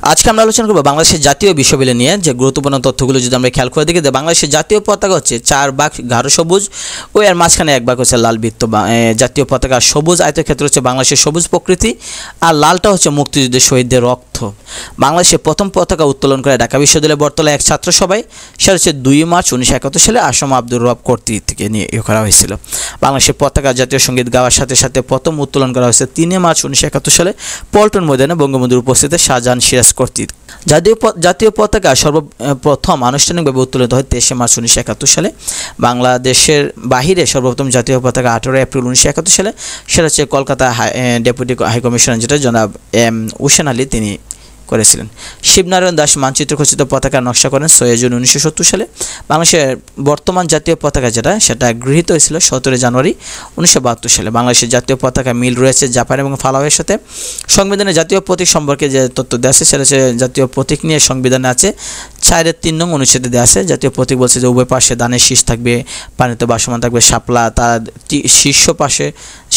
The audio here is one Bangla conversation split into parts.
আজকে আমরা আলোচনা করব বাংলাদেশের জাতীয় বিষয়গুলি নিয়ে। যে গুরুত্বপূর্ণ তথ্যগুলো যদি আমরা খেয়াল করে দেখি, বাংলাদেশের জাতীয় পতাকা হচ্ছে 4 ভাগ গাঢ় সবুজ ও এর মাঝখানে 1 ভাগ হচ্ছে লাল বৃত্ত। জাতীয় পতাকা সবুজ আয়তক্ষেত্র হচ্ছে বাংলাদেশের সবুজ প্রকৃতি, আর লালটা হচ্ছে মুক্তিযুদ্ধের শহীদদের রক্ত। বাংলাদেশের প্রথম পতাকা উত্তোলন করে ঢাকা বিশ্ববিদ্যালয়ের বটতলায় এক ছাত্র সভায়, সেটা হচ্ছে 2 মার্চ 1971 সালে আসম আব্দুর রব কর্তৃক থেকে নিয়ে করা হয়েছিল। বাংলাদেশের পতাকা জাতীয় সঙ্গীত গাওয়ার সাথে সাথে প্রথম উত্তোলন করা হয়েছে 3 মার্চ 1971 সালে পল্টন ময়দানে বঙ্গবন্ধুর উপস্থিতিতে শাহজাহান সিরাজ কর্তৃক। জাতীয় পতাকা সর্বপ্রথম আনুষ্ঠানিকভাবে উত্তোলিত হয় 23 মার্চ 1971 সালে। বাংলাদেশের বাহিরে সর্বপ্রথম জাতীয় পতাকা 18 এপ্রিল 1971 সালে, সেটা হচ্ছে কলকাতা ডেপুটি হাইকমিশনার যেটা জনাব এম হোসেন আলী তিনি করেছিলেন। শিবনারায়ণ দাস মানচিত্র খচিত পতাকা নকশা করেন 6 জুন 1970 সালে। বাংলাদেশের বর্তমান জাতীয় পতাকা সেটা গৃহীত হয়েছিল 17 জানুয়ারি 1972 সালে। বাংলাদেশের জাতীয় পতাকা মিল রয়েছে জাপান এবং ফালাওয়ের সাথে। সংবিধানে জাতীয় প্রতীক সম্পর্কে যে তথ্য দেওয়া আছে সেটা হচ্ছে জাতীয় প্রতীক নিয়ে সংবিধানে আছে 4-3 নং অনুচ্ছেদে দেওয়া আছে। জাতীয় প্রতীক বলছে যে উভয় পাশে ধানের শীষ থাকবে, পানিতে বাসমান থাকবে শাপলা, তার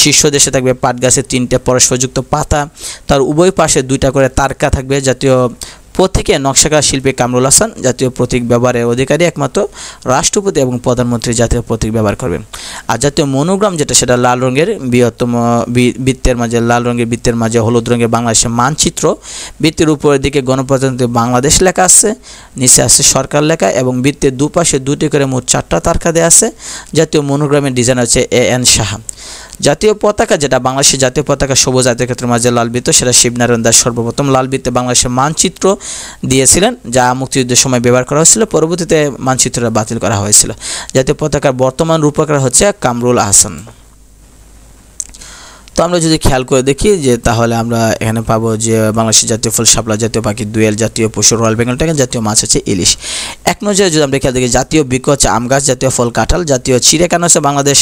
শীর্ষ দেশে থাকবে পাট গাছের 3টে পরস্পরযুক্ত পাতা, তার উভয় পাশে 2টা করে তারকা থাকবে। জাতীয় প্রতীকে নকশাকার শিল্পী কামরুল হাসান। জাতীয় প্রতীক ব্যবহারের অধিকারী একমাত্র রাষ্ট্রপতি এবং প্রধানমন্ত্রী জাতীয় প্রতীক ব্যবহার করবেন। আর জাতীয় মনোগ্রাম সেটা লাল রঙের বৃহত্তম বৃত্তের মাঝে, লাল রঙের বৃত্তের মাঝে হলুদ রঙের বাংলাদেশের মানচিত্র, বৃত্তের উপরের দিকে গণপ্রজাতন্ত্রী বাংলাদেশ লেখা আছে, নিচে আছে সরকার লেখা এবং বৃত্তের দুপাশে 2টি করে মোট 4টা তারকা দেওয়া আছে। জাতীয় মনোগ্রামের ডিজাইন হচ্ছে AN সাহা। জাতীয় পতাকা বাংলাদেশের জাতীয় পতাকা সবুজ আয়তক্ষেত্রের মাঝে লাল বৃত্ত, সেটা শিবনারায়ণ দাস সর্বপ্রথম লাল বৃত্তে বাংলাদেশের মানচিত্র দিয়েছিলেন, যা মুক্তিযুদ্ধের সময় ব্যবহার করা হয়েছিল। পরবর্তীতে মানচিত্রটা বাতিল করা হয়েছিল। জাতীয় পতাকার বর্তমান রূপকার হচ্ছে কামরুল হাসান। তো আমরা যদি খেয়াল করে দেখি তাহলে আমরা এখানে পাবো যে বাংলাদেশের জাতীয় ফুল শাপলা, জাতীয় পাখি দোয়েল, জাতীয় পশু রয়্যাল বেঙ্গল টাইগার, জাতীয় মাছ হচ্ছে ইলিশ। এক নজরে যদি আমরা খেয়াল দেখি, জাতীয় বৃক্ষ হচ্ছে আম গাছ, জাতীয় ফল কাঁঠাল, জাতীয় চিড়িয়াখানা হচ্ছে বাংলাদেশ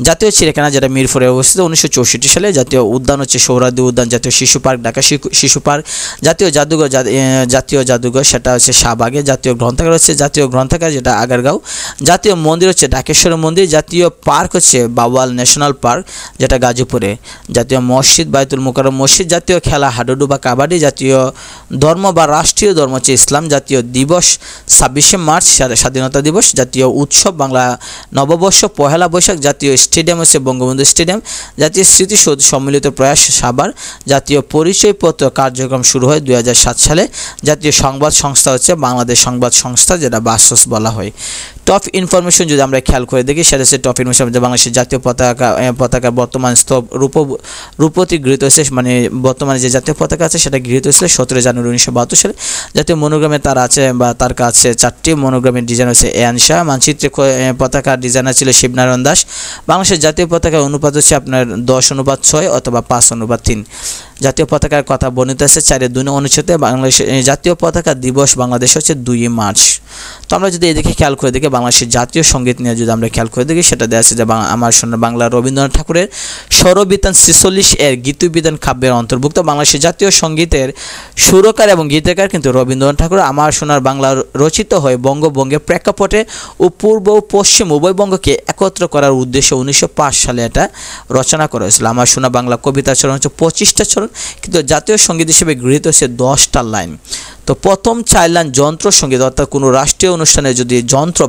জাতীয় চিড়িয়াখানা যেটা মিরপুরে অবস্থিত 1964 সালে। জাতীয় উদ্যান হচ্ছে সোহরাওয়ার্দী উদ্যান, জাতীয় শিশু পার্ক ঢাকা শিশু পার্ক, জাতীয় জাদুঘর সেটা হচ্ছে শাহবাগে, জাতীয় গ্রন্থাগার হচ্ছে জাতীয় গ্রন্থাগার যেটা আগারগাঁও, জাতীয় মন্দির হচ্ছে ঢাকেশ্বর মন্দির, জাতীয় পার্ক হচ্ছে বাওয়াল ন্যাশনাল পার্ক যেটা গাজীপুরে, জাতীয় মসজিদ বাইতুল মুকাররম মসজিদ, জাতীয় খেলা হাডুডু বা কাবাডি, জাতীয় ধর্ম বা রাষ্ট্রীয় ধর্ম হচ্ছে ইসলাম, জাতীয় দিবস 26শে মার্চ স্বাধীনতা দিবস, জাতীয় উৎসব বাংলা নববর্ষ 1লা বৈশাখ, জাতীয় স্টেডিয়াম হচ্ছে বঙ্গবন্ধু স্টেডিয়াম, জাতীয় স্মৃতিসৌধ সম্মিলিত প্রয়াস সাভার, জাতীয় পরিচয়পত্র কার্যক্রম শুরু হয় 2007 সালে, জাতীয় সংবাদ সংস্থা হচ্ছে বাংলাদেশ সংবাদ সংস্থা যেটা বাসস বলা হয়। টপ ইনফরমেশন যদি আমরা খেয়াল করে দেখি, সেটা হচ্ছে টপ ইনফরমেশন বাংলাদেশের জাতীয় পতাকা বর্তমান স্তব রূপতি গৃহীত হয়েছে, মানে বর্তমানে যে জাতীয় পতাকা আছে সেটা গৃহীত হয়েছিল 17 জানুয়ারি 1972 সালে। জাতীয় মনোগ্রামে তার আছে বা তার কাছে 4টি মনোগ্রামের ডিজাইন হচ্ছে AN শাহ। মানচিত্রে পতাকার ডিজাইনার ছিল শিবনারায়ণ দাস। বাংলাদেশের জাতীয় পতাকার অনুপাত হচ্ছে আপনার 10:6 অথবা 5:3। জাতীয় পতাকার কথা বর্ণিত আছে 4-2 অনুচ্ছেদে। বাংলাদেশের জাতীয় পতাকা দিবস বাংলাদেশ হচ্ছে 2 মার্চ। তো আমরা যদি এদিকে খেয়াল করে দেখি, বাংলাদেশের জাতীয় সঙ্গীত নিয়ে যদি আমরা খেয়াল করে দেখি, সেটা দেওয়া আছে যে আমার সোনার বাংলা রবীন্দ্রনাথ ঠাকুরের স্বরবিতান 46 এর গীতবিতান কাব্যের অন্তর্ভুক্ত। বাংলাদেশের জাতীয় সঙ্গীতের সুরকার এবং গীতিকার কিন্তু রবীন্দ্রনাথ ঠাকুর। আমার সোনার বাংলা রচিত হয় বঙ্গভঙ্গের প্রেক্ষাপটে ও পূর্ব ও পশ্চিম উভয় বঙ্গকে একত্র করার উদ্দেশ্যে 1905 সালে এটা রচনা করা হয়েছিল। আমার সোনার বাংলা কবিতা চরণ হচ্ছে 25টা চরণ, কিন্তু জাতীয় সঙ্গীত হিসেবে গৃহীত হচ্ছে 10টা লাইন। তো প্রথম 4 লাইন যন্ত্র সঙ্গীত, অর্থাৎ কোনো রাষ্ট্রীয় অনুষ্ঠানে যদি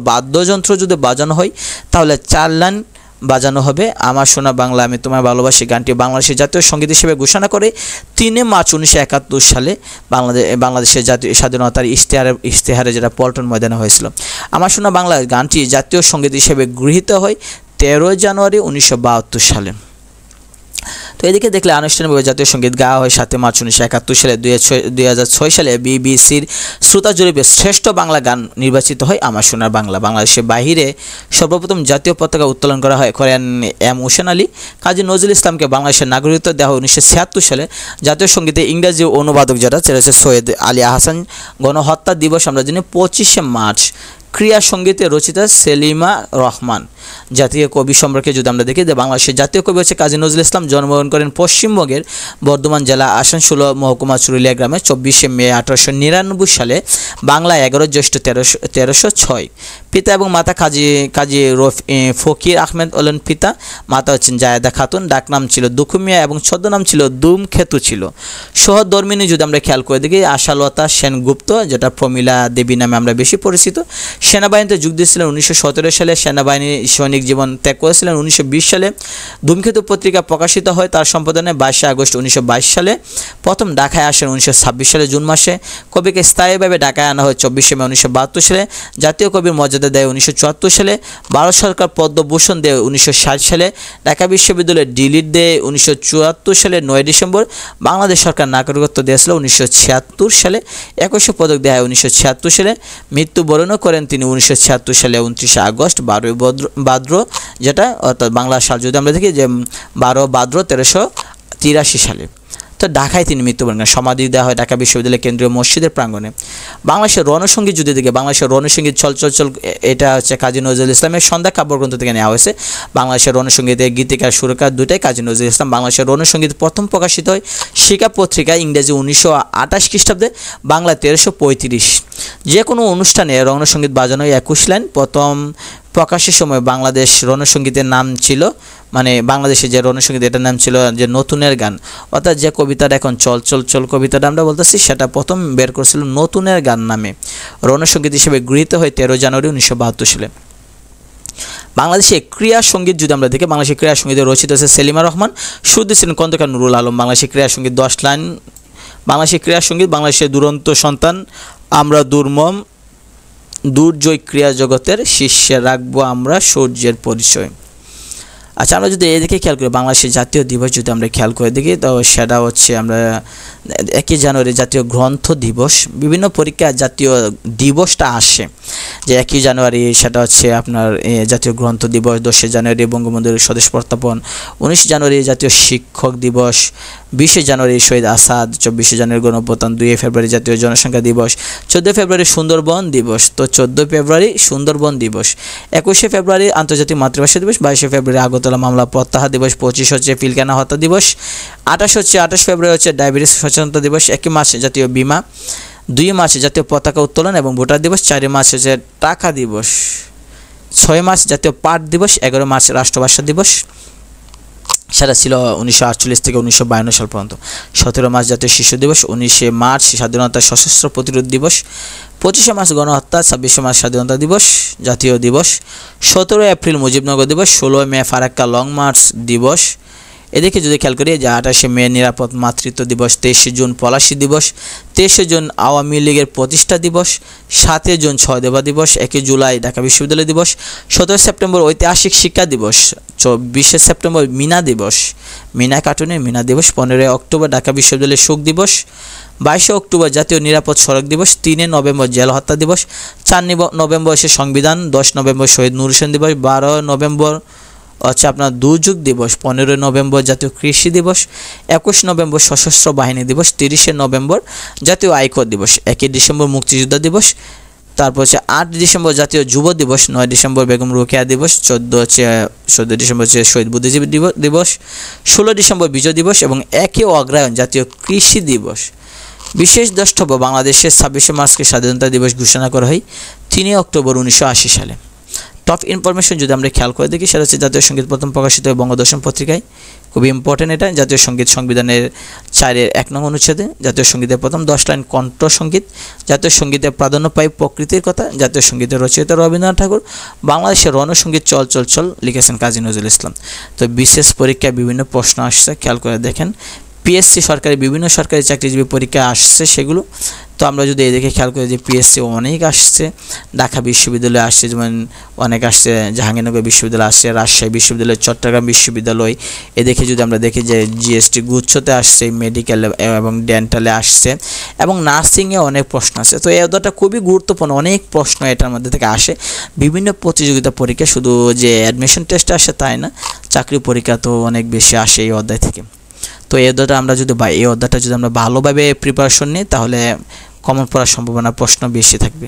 বাদ্যযন্ত্র যদি বাজানো হয় তাহলে 4 লাইন বাজানো হবে। আমার সোনা বাংলা আমি তোমায় ভালোবাসি গানটি বাংলাদেশের জাতীয় সঙ্গীত হিসেবে ঘোষণা করে 3 মার্চ 1971 সালে বাংলাদেশের জাতীয় স্বাধীনতার ইশতেহারে যেটা পল্টন ময়দানে হয়েছিল। আমার সোনা বাংলা গানটি জাতীয় সঙ্গীত হিসেবে গৃহীত হয় 13 জানুয়ারি 1972 সালে। তো এদিকে দেখলে আনুষ্ঠানিকভাবে জাতীয় সঙ্গীত গাওয়া হয় 7 মার্চ 1971 সালে। 2006 সালে বিবিসির শ্রোতা জরিপে শ্রেষ্ঠ বাংলা গান নির্বাচিত হয় আমার সোনার বাংলা। বাংলাদেশের বাহিরে সর্বপ্রথম জাতীয় পতাকা উত্তোলন করেন এম হোসেন আলী। কাজী নজরুল ইসলামকে বাংলাদেশের নাগরিকত্ব দেওয়া হয় 1976 সালে। জাতীয় সঙ্গীতে ইংরেজি অনুবাদক যেটা হচ্ছে সৈয়দ আলী আহসান। গণহত্যা দিবস আমরা জানি 25শে মার্চ ক্রিয়া সঙ্গীতে রচিতা সেলিমা রহমান। জাতীয় কবি সম্পর্কে যদি আমরা দেখি যে বাংলাদেশের জাতীয় কবি হচ্ছে কাজী নজরুল ইসলাম। জন্মগ্রহণ করেন পশ্চিমবঙ্গের বর্ধমান জেলা আসানসোল মহকুমা চুরুলিয়া গ্রামে 24শে মে 1899 সালে, বাংলা 11 জ্যৈষ্ঠ 1306। পিতা এবং মাতা কাজী ফকির আহমেদ হলেন পিতা, মাতা হচ্ছেন জায়েদা খাতুন, ডাকনাম ছিল দুখুমিয়া এবং ছদ্মনাম ছিল ধূমকেতু ছিল। সহধর্মিণী যদি আমরা খেয়াল করে দেখি আশালতা সেনগুপ্ত, যেটা প্রমীলা দেবী নামে আমরা বেশি পরিচিত। সেনাবাহিনীতে যোগ দিয়েছিলেন 1917 সালে, সেনাবাহিনী সৈনিক জীবন ত্যাগ করেছিলেন 1920 সালে। ধূমকেতু পত্রিকা প্রকাশিত হয় তার সম্পাদনে 22 আগস্ট 1922 সালে। প্রথম ঢাকায় আসেন 1926 সালে জুন মাসে। কবিকে স্থায়ীভাবে ঢাকায় আনা হয় 24শে মে 1972 সালে। জাতীয় কবির মর্যাদা দেয় 1974 সালে। ভারত সরকার পদ্মভূষণ দেয় 1960 সালে। ঢাকা বিশ্ববিদ্যালয়ে ডিলিট দেয় 1974 সালে 9 ডিসেম্বর। বাংলাদেশ সরকার নাগরিকত্ব দিয়েছিল 1976 সালে। 21শে পদক দেয় 1976 সালে। মৃত্যুবরণও করেন তিনি 1976 সালে 29 আগস্ট 12 ভাদ্র, যেটা অর্থাৎ বাংলা সাল যদি আমরা দেখি যে 12 ভাদ্র 1383 সালে। তো ঢাকায় তিনি মৃত্যুবরণ করেন। সমাধি দেওয়া হয় ঢাকা বিশ্ববিদ্যালয়ের কেন্দ্রীয় মসজিদের প্রাঙ্গণে। বাংলাদেশের রণসঙ্গীত যদি দেখে বাংলাদেশের রণসঙ্গীত চল চল চল, এটা হচ্ছে কাজী নজরুল ইসলামের সন্ধ্যা কাব্যগ্রন্থ থেকে নেওয়া হয়েছে। বাংলাদেশের রণসঙ্গীতের গীতিকার সুরকার দুটাই কাজী নজরুল ইসলাম। বাংলাদেশের রণসঙ্গীত প্রথম প্রকাশিত হয় শিকা পত্রিকায় ইংরেজি 1928 খ্রিস্টাব্দে, বাংলা 1335। যে কোনো অনুষ্ঠানে রণসঙ্গীত বাজানো 21 লাইন। প্রথম প্রকাশের সময় বাংলাদেশ রণসঙ্গীতের নাম ছিল, মানে বাংলাদেশে যে রণসঙ্গীত এটার নাম ছিল যে নতুনের গান, অর্থাৎ যে কবিতাটা এখন চল চল চল কবিতাটা আমরা বলতেছি সেটা প্রথম বের করেছিল নতুনের গান নামে। রণসঙ্গীত হিসেবে গৃহীত হয় 13 জানুয়ারি 1972 সালে। বাংলাদেশে ক্রিয়া সঙ্গীত যদি আমরা দেখি বাংলাদেশের ক্রিয়া সঙ্গীতে রচিত হচ্ছে সেলিমা রহমান, সুর দিয়েছিলেন খন্দকার নুরুল আলম। বাংলাদেশের ক্রিয়া সঙ্গীত 10 লাইন। বাংলাদেশের ক্রিয়া সঙ্গীত বাংলাদেশের দুরন্ত সন্তান আমরা দুর্মম, দুর্জয় ক্রিয়া জগতের শীর্ষে রাখবো আমরা সূর্যের পরিচয়। আচ্ছা, আমরা যদি এদিকে খেয়াল করি বাংলাদেশের জাতীয় দিবস যদি আমরা খেয়াল করে দেখি তো সেটা হচ্ছে আমরা 1 জানুয়ারি জাতীয় গ্রন্থ দিবস। বিভিন্ন পরীক্ষায় জাতীয় দিবসটা আসে যে 1 জানুয়ারি সেটা হচ্ছে আপনার জাতীয় গ্রন্থ দিবস, 10 জানুয়ারি বঙ্গবন্ধুর স্বদেশ প্রত্যাপন, 19 জানুয়ারি জাতীয় শিক্ষক দিবস, 20 জানুয়ারি শহীদ আসাদ, 24 জানুয়ারি গণঅভ্যুত্থান, 2 ফেব্রুয়ারি জাতীয় জনসংখ্যা দিবস, 14 ফেব্রুয়ারি সুন্দরবন দিবস, তো 14 ফেব্রুয়ারি সুন্দরবন দিবস, 21 ফেব্রুয়ারি আন্তর্জাতিক মাতৃভাষা দিবস, 22 ফেব্রুয়ারি আগরতলা মামলা প্রত্যাহার দিবস, 25 হচ্ছে পিলখানা হত্যা দিবস, 28 ফেব্রুয়ারি হচ্ছে ডায়াবেটিস সচেতনতা দিবস, 1 মার্চ জাতীয় বীমা, 2 মার্চ জাতীয় পতাকা উত্তোলন এবং ভোটার দিবস, 4 মার্চ হচ্ছে টাকা দিবস, 6 মার্চ জাতীয় পাট দিবস, 11 মার্চ রাষ্ট্রভাষা দিবস, সেটা ছিল 1948 থেকে 1952 সাল পর্যন্ত, 17 মার্চ জাতীয় শিশু দিবস, 19 মার্চ স্বাধীনতা সশস্ত্র প্রতিরোধ দিবস, 25 মার্চ গণহত্যা, 26 মার্চ স্বাধীনতা দিবস জাতীয় দিবস, 17 এপ্রিল মুজিবনগর দিবস, 16 মে ফারাক্কা লং মার্চ দিবস। এদিকে যদি খেয়াল করি যে 28 মে নিরাপদ মাতৃত্ব দিবস, 23 জুন পলাশী দিবস, 23 জুন আওয়ামী লীগের প্রতিষ্ঠা দিবস, 7 জুন ছয় দেবা দিবস, 1 জুলাই ঢাকা বিশ্ববিদ্যালয় দিবস, 17 সেপ্টেম্বর ঐতিহাসিক শিক্ষা দিবস, 24 সেপ্টেম্বর মিনা দিবস, মিনা কার্টুনের মিনা দিবস, 15 অক্টোবর ঢাকা বিশ্ববিদ্যালয়ের শোক দিবস, 22 অক্টোবর জাতীয় নিরাপদ সড়ক দিবস, 3 নভেম্বর জেল হত্যা দিবস, 4 নভেম্বর সে সংবিধান, 10 নভেম্বর শহীদ নূর হোসেন দিবস, 12 নভেম্বর হচ্ছে আপনার দুর্যোগ দিবস, 15 নভেম্বর জাতীয় কৃষি দিবস, 21 নভেম্বর সশস্ত্র বাহিনী দিবস, 30 নভেম্বর জাতীয় আয়কর দিবস, 1 ডিসেম্বর মুক্তিযোদ্ধা দিবস, তারপর হচ্ছে 8 ডিসেম্বর জাতীয় যুব দিবস, 9 ডিসেম্বর বেগম রোকেয়া দিবস, 14 ডিসেম্বর হচ্ছে শহীদ বুদ্ধিজীবী দিবস, 16 ডিসেম্বর বিজয় দিবস এবং 1 অগ্রহায়ণ জাতীয় কৃষি দিবস। বিশেষ দ্রষ্টব্য বাংলাদেশের 26 মার্চকে স্বাধীনতা দিবস ঘোষণা করা হয় 3 অক্টোবর 1980 সালে। টপ ইনফরমেশন যদি আমরা খেয়াল করে দেখি সেটা হচ্ছে জাতীয় সঙ্গীত প্রথম প্রকাশিত হয় বঙ্গদর্শন পত্রিকায়, খুবই ইম্পর্টেন্ট এটা। জাতীয় সঙ্গীত সংবিধানের 4 1 নং অনুচ্ছেদে, জাতীয় সঙ্গীতের প্রথম 10 লাইন কণ্ঠ সঙ্গীত, জাতীয় সঙ্গীতে প্রাধান্য পায় প্রকৃতির কথা, জাতীয় সঙ্গীতের রচয়িতা রবীন্দ্রনাথ ঠাকুর, বাংলাদেশের রণসঙ্গীত চল চল চল লিখেছেন কাজী নজরুল ইসলাম। তো বিশেষ পরীক্ষায় বিভিন্ন প্রশ্ন আসছে, খেয়াল করে দেখেন। পিএসসি সরকারি বিভিন্ন সরকারি চাকরিজীবী পরীক্ষা আসছে সেগুলো, তো আমরা যদি এদিকে খেয়াল করি যে পিএসসি অনেক আসছে, ঢাকা বিশ্ববিদ্যালয় আসছে, যেমন অনেক আসছে, জাহাঙ্গীরনগর বিশ্ববিদ্যালয় আসছে, রাজশাহী বিশ্ববিদ্যালয়, চট্টগ্রাম বিশ্ববিদ্যালয়। এদিকে যদি আমরা দেখি যে জিএসটি গুচ্ছতে আসছে, মেডিকেলে এবং ডেন্টালে আসছে এবং নার্সিংয়ে অনেক প্রশ্ন আছে। তো এই অধ্যায়টা খুবই গুরুত্বপূর্ণ, অনেক প্রশ্ন এটার মধ্যে থেকে আসে। বিভিন্ন প্রতিযোগিতা পরীক্ষা, শুধু যে অ্যাডমিশন টেস্টে আসে তাই না, চাকরি পরীক্ষা তো অনেক বেশি আসে এই অধ্যায় থেকে। তো এই অধ্যায়টা আমরা যদি এই অধ্যায়টা যদি আমরা ভালোভাবে প্রিপারেশন নিই তাহলে কমন পড়ার সম্ভাবনা প্রশ্ন বেশি থাকবে।